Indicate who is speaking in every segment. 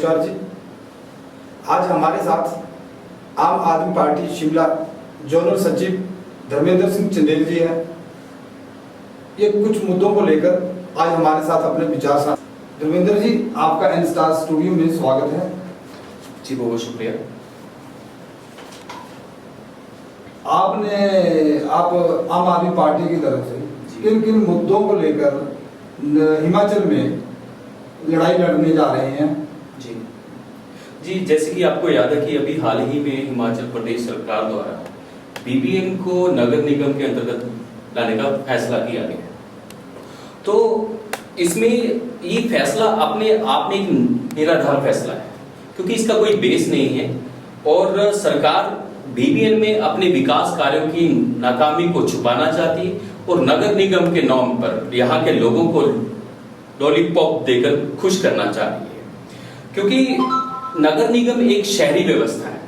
Speaker 1: नमस्कार जी। आज हमारे साथ आम आदमी पार्टी शिमला जोनल सचिव धर्मेंद्र सिंह चंदेल जी हैं। ये कुछ मुद्दों को लेकर आज हमारे साथ अपने विचार साझा। धर्मेंद्र जी, आपका एन स्टार स्टूडियो में स्वागत है
Speaker 2: जी। बहुत शुक्रिया।
Speaker 1: आप आम आदमी पार्टी की तरफ से किन किन मुद्दों को लेकर हिमाचल में लड़ाई लड़ने जा रहे हैं?
Speaker 2: जी, जैसे कि आपको याद है कि अभी हाल ही में हिमाचल प्रदेश सरकार द्वारा बीबीएन को नगर निगम के अंतर्गत लाने का फैसला किया गया है। तो इसमें ये फैसला अपने आप में एक निराधार फैसला है, क्योंकि इसका कोई बेस नहीं है और सरकार बीबीएन में अपने विकास कार्यों की नाकामी को छुपाना चाहती है और नगर निगम के नाम पर यहाँ के लोगों को लॉलीपॉप देकर खुश करना चाहती है, क्योंकि नगर निगम एक शहरी व्यवस्था है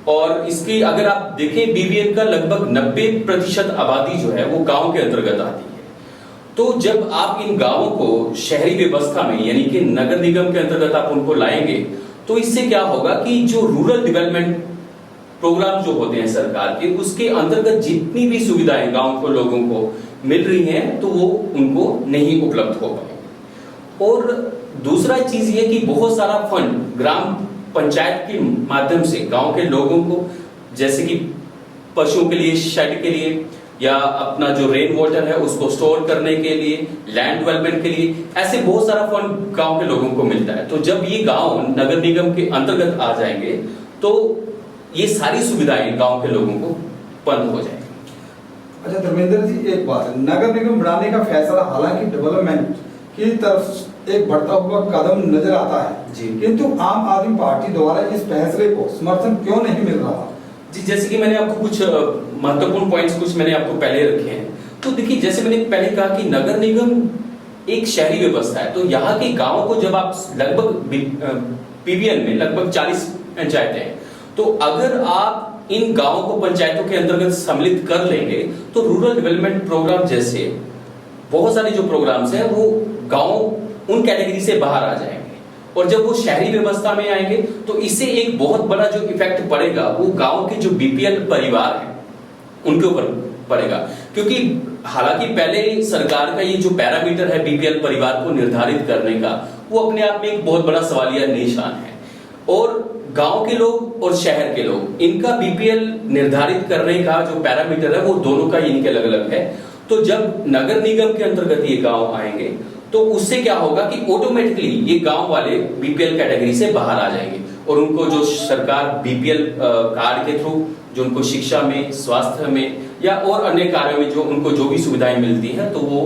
Speaker 2: और इसकी अगर आप देखें बीबीएन का लगभग 90% आबादी जो है वो गांव के अंतर्गत आती है। तो जब आप इन गांवों को शहरी व्यवस्था में यानी कि नगर निगम के अंतर्गत आप उनको लाएंगे तो इससे क्या होगा कि जो रूरल डेवलपमेंट प्रोग्राम जो होते हैं सरकार के, उसके अंतर्गत जितनी भी सुविधाएं गांव के लोगों को मिल रही हैं तो वो उनको नहीं उपलब्ध हो पाएंगे। और दूसरा चीज ये कि बहुत सारा फंड ग्राम पंचायत के माध्यम से गांव के लोगों को, जैसे कि पशुओं के लिए शेड के लिए या अपना जो रेन वाटर है उसको स्टोर करने के लिए, लैंड डेवलपमेंट के लिए, ऐसे बहुत सारा फंड गांव के लोगों को मिलता है। तो जब ये गांव नगर निगम के अंतर्गत आ जाएंगे तो ये सारी सुविधाएं गांव के लोगों को बंद हो जाएंगी।
Speaker 1: अच्छा धर्मेंद्र जी, एक बात है, नगर निगम बनाने का फैसला हालांकि डेवलपमेंट की तरफ एक बढ़ता हुआ कदम नजर आता है जी, किंतु आम आदमी पार्टी द्वारा इस फैसले को समर्थन क्यों नहीं मिल रहा?
Speaker 2: जी, जैसे कि मैंने आपको कुछ महत्वपूर्ण पॉइंट्स कुछ मैंने आपको पहले रखे हैं। तो देखिए, जैसे मैंने पहले कहा कि नगर निगम एक शहरी व्यवस्था है, तो यहाँ के गांवों को जब आप लगभग बीबीएन में लगभग 40 पंचायतें हैं, तो अगर आप इन गांवों को पंचायतों के अंतर्गत सम्मिलित कर लेंगे तो रूरल डेवलपमेंट प्रोग्राम जैसे बहुत सारे जो प्रोग्राम्स हैं वो गांव उन कैटेगरी से बाहर आ जाएंगे और जब वो शहरी व्यवस्था में आएंगे तो इससे एक बहुत बड़ा जो इफेक्ट पड़ेगा वो गांव के जो बीपीएल परिवार हैं उनके ऊपर पड़ेगा। क्योंकि हालांकि पहले सरकार का ये जो पैरामीटर है बीपीएल परिवार को निर्धारित करने का, वो अपने आप में एक बहुत बड़ा सवालिया निशान है और गांव के लोग और शहर के लोग इनका बीपीएल निर्धारित करने का जो पैरामीटर है वो दोनों का इनके अलग अलग है। तो जब नगर निगम के अंतर्गत ये गांव आएंगे तो उससे क्या होगा कि ऑटोमेटिकली ये गांव वाले बीपीएल कैटेगरी से बाहर आ जाएंगे और उनको जो सरकार बीपीएल कार्ड के थ्रू जो उनको शिक्षा में, स्वास्थ्य में या और अन्य कार्यों में जो उनको जो भी सुविधाएं मिलती हैं तो वो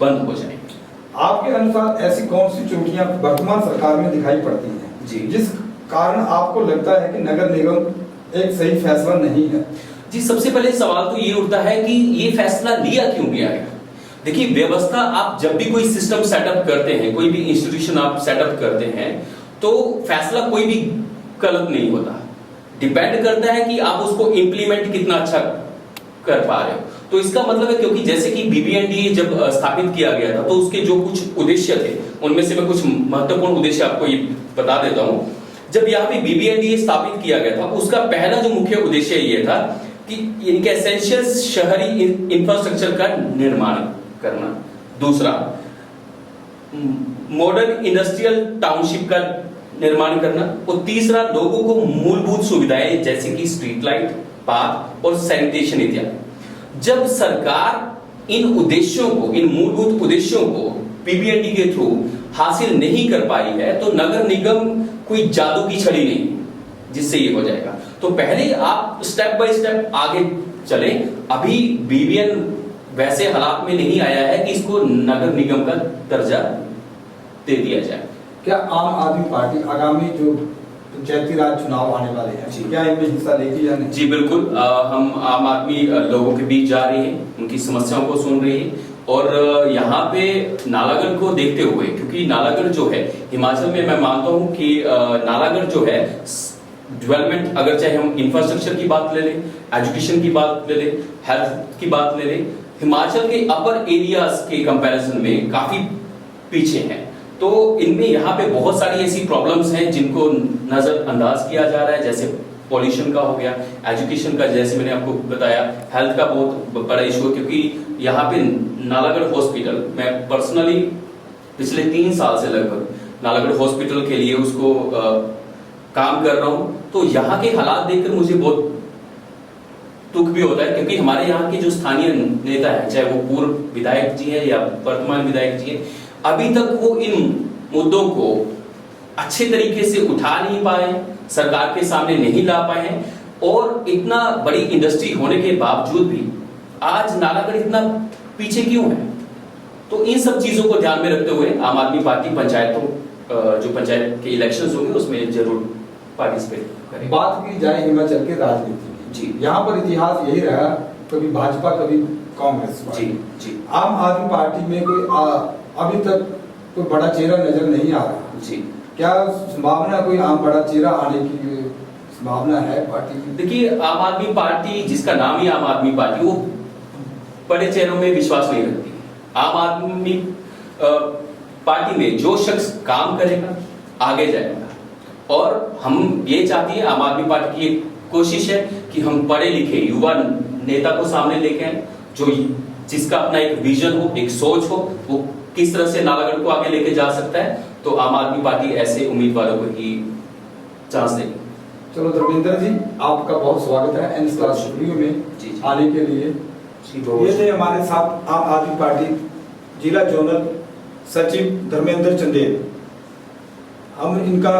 Speaker 2: बंद हो जाएंगी।
Speaker 1: आपके अनुसार ऐसी कौन सी त्रुटियां वर्तमान सरकार में दिखाई पड़ती हैं जी, जिस कारण आपको लगता है कि नगर निगम एक सही फैसला नहीं है?
Speaker 2: जी, सबसे पहले सवाल तो ये उठता है कि ये फैसला लिया क्यों गया है। देखिए, व्यवस्था आप जब भी कोई सिस्टम सेटअप करते हैं, कोई भी इंस्टीट्यूशन आप सेटअप करते हैं तो फैसला कोई भी गलत नहीं होता, डिपेंड करता है कि आप उसको इंप्लीमेंट कितना अच्छा कर पा रहे हो। तो इसका मतलब है, क्योंकि जैसे कि बीबीएनडीए जब स्थापित किया गया था तो उसके जो कुछ उद्देश्य थे उनमें से मैं कुछ महत्वपूर्ण उद्देश्य आपको ये बता देता हूं। जब यहाँ पे बीबीएनडीए स्थापित किया गया था उसका पहला जो मुख्य उद्देश्य ये था कि इनके एसेंशियल शहरी इंफ्रास्ट्रक्चर का निर्माण करना, दूसरा मॉडर्न इंडस्ट्रियल टाउनशिप का निर्माण करना और तीसरा लोगों को मूलभूत सुविधाएं जैसे कि स्ट्रीट लाइट, पार्क और सैनिटेशन इत्यादि। जब सरकार इन उद्देश्यों को, इन मूलभूत उद्देश्यों को बीबीएनडी के थ्रू हासिल नहीं कर पाई है तो नगर निगम कोई जादू की छड़ी नहीं जिससे ये हो जाएगा। तो पहले आप स्टेप बाय स्टेप आगे चले। अभी बीबीएन वैसे हालात में नहीं आया है कि इसको नगर निगम का दर्जा दे दिया जाए।
Speaker 1: क्या आम आदमी पार्टी आगामी जो पंचायती राज चुनाव आने वाले हैं क्या इनमें हिस्सा लेगी या नहीं?
Speaker 2: जी बिल्कुल, हम आम आदमी लोगों के बीच जा रहे हैं, उनकी समस्याओं को सुन रहे हैं और यहाँ पे नालागढ़ को देखते हुए, क्योंकि नालागढ़ जो है हिमाचल में, मैं मानता हूँ कि नालागढ़ जो है डेवलपमेंट, अगर चाहे हम इंफ्रास्ट्रक्चर की बात ले लें, एजुकेशन की बात ले लें, हेल्थ की बात ले लें, हिमाचल के अपर एरियाज के कंपैरिजन में काफी पीछे हैं। तो इनमें यहाँ पे बहुत सारी ऐसी प्रॉब्लम्स हैं जिनको नजरअंदाज किया जा रहा है, जैसे पॉल्यूशन का हो गया, एजुकेशन का, जैसे मैंने आपको बताया, हेल्थ का बहुत बड़ा इशू है, क्योंकि यहाँ पे नालागढ़ हॉस्पिटल, मैं पर्सनली पिछले 3 साल से लगभग नालागढ़ हॉस्पिटल के लिए उसको काम कर रहा हूँ। तो यहाँ के हालात देखकर मुझे बहुत दुख भी होता है, क्योंकि हमारे यहाँ के जो स्थानीय नेता है, चाहे वो पूर्व विधायक जी है या वर्तमान विधायक जी है, अभी तक वो इन मुद्दों को अच्छे तरीके से उठा नहीं पाए, सरकार के सामने नहीं ला पाए हैं, और इतना बड़ी इंडस्ट्री होने के बावजूद भी आज नालागढ़ इतना पीछे क्यों है। तो इन सब चीजों को ध्यान में रखते हुए आम आदमी पार्टी जो पंचायत के इलेक्शंस होंगे उसमें जरूर पार्टिसिपेट करेगी।
Speaker 1: बात की जाए हिमाचल के राजनीति की,
Speaker 2: जी,
Speaker 1: यहाँ पर इतिहास यही रहा, कभी भाजपा कभी कांग्रेस।
Speaker 2: जी, जी,
Speaker 1: आम आदमी पार्टी में कोई अभी तक कोई बड़ा चेहरा नजर नहीं आ रहा।
Speaker 2: जी,
Speaker 1: क्या संभावना कोई आम बड़ा चेहरा आने की संभावना है पार्टी की?
Speaker 2: देखिए, आम आदमी पार्टी, जिसका नाम ही आम आदमी पार्टी, वो बड़े चेहरों में विश्वास नहीं रखती। आम आदमी पार्टी में जो शख्स काम करेगा आगे जाएगा, और हम ये चाहती है, आम आदमी पार्टी की कोशिश है कि हम पढ़े लिखे युवा नेता को सामने लेके आए, जो जिसका अपना एक विजन हो, एक सोच हो, वो किस तरह से नालागढ़ को आगे लेके जा सकता है। तो आम आदमी पार्टी ऐसे उम्मीदवारों को ही चांस देगी।
Speaker 1: चलो धर्मेंद्र जी, आपका बहुत स्वागत है एन स्टार स्टूडियो में
Speaker 2: जी,
Speaker 1: आने के लिए। ये थे हमारे साथ आम आदमी पार्टी जिला जोनल सचिव धर्मेंद्र चंदेल। हम इनका